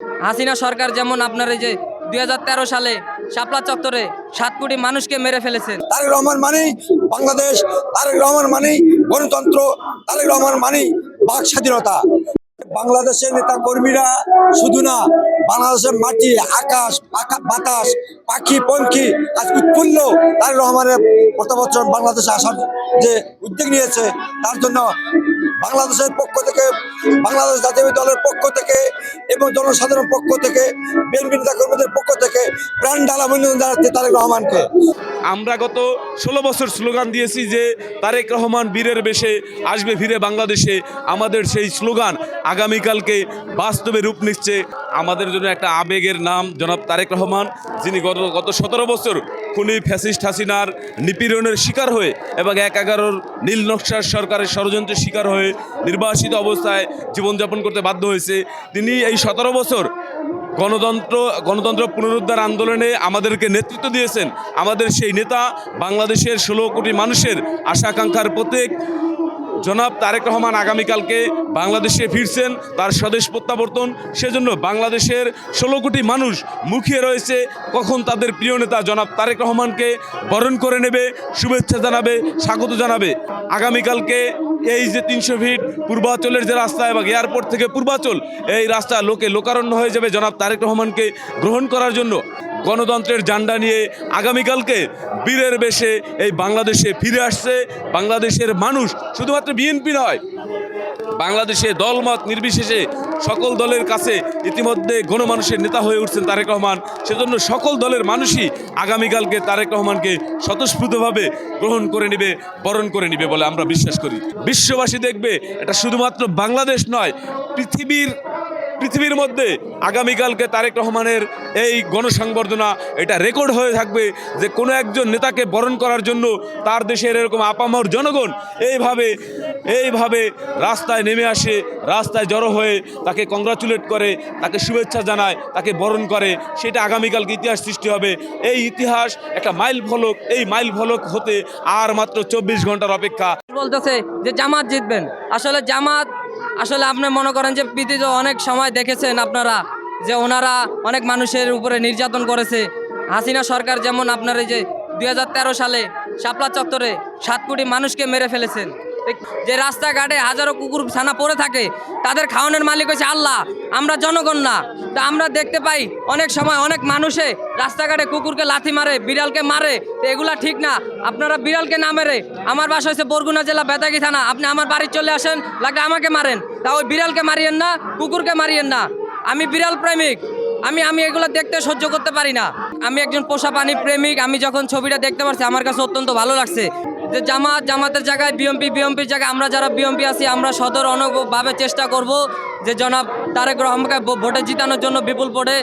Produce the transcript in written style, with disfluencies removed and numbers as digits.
হাসিনা সরকার যেমন আপনার এই যে 2013 সালে শাপলা চত্বরে 7 কোটি মানুষকে মেরে ফেলেছেন। তারেক রহমান মানেই বাংলাদেশ, তারেক রহমান মানেই গণতন্ত্র, তারেক রহমান মানেই বাক স্বাধীনতা। বাংলাদেশের নেতা কর্মীরা শুধু না, বাংলাদেশের মাটি, আকাশ, বাতাস, পাখি পঙ্খী আজ উৎফুল্ল তারেক রহমানের প্রত্যাবর্তন বাংলাদেশে আসার যে উদ্যোগ নিয়েছে, তার জন্য বাংলাদেশের পক্ষ থেকে, বাংলাদেশ জাতীয় দলের পক্ষ থেকে এবং জনসাধারণ পক্ষ থেকে, বিএনপি নেতা কর্মীদের পক্ষ থেকে প্রাণ ঢালা অভিনন্দন জানাচ্ছি তারেক রহমানকে। আমরা গত 16 বছর স্লোগান দিয়েছি যে তারেক রহমান বীরের বেশে আসবে ফিরে বাংলাদেশে। আমাদের সেই স্লোগান আগামীকালকে বাস্তবে রূপ নিচ্ছে। আমাদের জন্য একটা আবেগের নাম জনাব তারেক রহমান, যিনি গত 17 বছর খুনি ফ্যাসিস্ট হাসিনার নিপীড়নের শিকার হয়ে এবং 1/11 নীল নকশার সরকারের ষড়যন্ত্রের শিকার হয়ে নির্বাসিত অবস্থায় জীবনযাপন করতে বাধ্য হয়েছে। তিনি এই 17 বছর গণতন্ত্র পুনরুদ্ধার আন্দোলনে আমাদেরকে নেতৃত্ব দিয়েছেন। আমাদের সেই নেতা, বাংলাদেশের 16 কোটি মানুষের আশা আকাঙ্ক্ষার প্রতীক জনাব তারেক রহমান আগামীকালকে বাংলাদেশে ফিরছেন, তার স্বদেশ প্রত্যাবর্তন। সেজন্য বাংলাদেশের 16 কোটি মানুষ মুখিয়ে রয়েছে কখন তাদের প্রিয় নেতা জনাব তারেক রহমানকে বরণ করে নেবে, শুভেচ্ছা জানাবে, স্বাগত জানাবে। আগামীকালকে এই যে 300 ফিট পূর্বাচলের যে রাস্তা এবং এয়ারপোর্ট থেকে পূর্বাচল, এই রাস্তা লোকারণ্য হয়ে যাবে জনাব তারেক রহমানকে গ্রহণ করার জন্য। গণতন্ত্রের ঝান্ডা নিয়ে আগামীকালকে বীরের বেশে এই বাংলাদেশে ফিরে আসছে বাংলাদেশের মানুষ। শুধুমাত্র বিএনপি নয়, বাংলাদেশে দলমত নির্বিশেষে সকল দলের কাছে ইতিমধ্যে গণমানুষের নেতা হয়ে উঠছেন তারেক রহমান। সেজন্য সকল দলের মানুষই আগামীকালকে তারেক রহমানকে স্বতঃস্ফূর্তভাবে গ্রহণ করে নেবে, বরণ করে নেবে বলে আমরা বিশ্বাস করি। বিশ্ববাসী দেখবে এটা শুধুমাত্র বাংলাদেশ নয়, পৃথিবীর মধ্যে আগামীকালকে তারেক রহমানের এই গণসংবর্ধনা এটা রেকর্ড হয়ে থাকবে যে কোনো একজন নেতাকে বরণ করার জন্য তার দেশের এরকম আপামর জনগণ এইভাবে রাস্তায় নেমে আসে, রাস্তায় জড়ো হয়ে তাকে কংগ্রাচুলেট করে, তাকে শুভেচ্ছা জানায়, তাকে বরণ করে। সেটা আগামীকালকে ইতিহাস সৃষ্টি হবে। এই ইতিহাস একটা মাইল ফলক, এই মাইল ফলক হতে আর মাত্র 24 ঘন্টার অপেক্ষা। বলতেছে যে জামাত জিতবেন। আসলে আপনি মনে করেন যে পৃথিবীতে অনেক সময় দেখেছেন আপনারা যে ওনারা অনেক মানুষের উপরে নির্যাতন করেছে। হাসিনা সরকার যেমন আপনার এই যে 2013 সালে শাপলা চত্বরে 7 কোটি মানুষকে মেরে ফেলেছেন। যে রাস্তাঘাটে হাজারো কুকুর ছানা পড়ে থাকে, তাদের খাওয়ানোর মালিক হচ্ছে আল্লাহ, আমরা জনগণ না। তা আমরা দেখতে পাই অনেক সময় অনেক মানুষে রাস্তাঘাটে কুকুরকে লাথি মারে, বিড়ালকে মারে। তো এগুলা ঠিক না। আপনারা বিড়ালকে না মেরে, আমার বাসা হচ্ছে বরগুনা জেলা বেতাগী থানা, আপনি আমার বাড়ি চলে আসেন, লাগলে আমাকে মারেন, তা ওই বিড়ালকে মারিয়েন না, কুকুরকে মারিয়েন না। আমি বিড়াল প্রেমিক, আমি এগুলো দেখতে সহ্য করতে পারি না। আমি একজন পোষা প্রাণী প্রেমিক। আমি যখন ছবিটা দেখতে পারছি আমার কাছে অত্যন্ত ভালো লাগছে যে জামাতের জায়গায় বিএনপির জায়গায় আমরা যারা বিএনপি আছি, আমরা সদর অনভাবে চেষ্টা করব যে জনাব তারেক রহমানকে ভোটে জিতানোর জন্য বিপুল ভোটে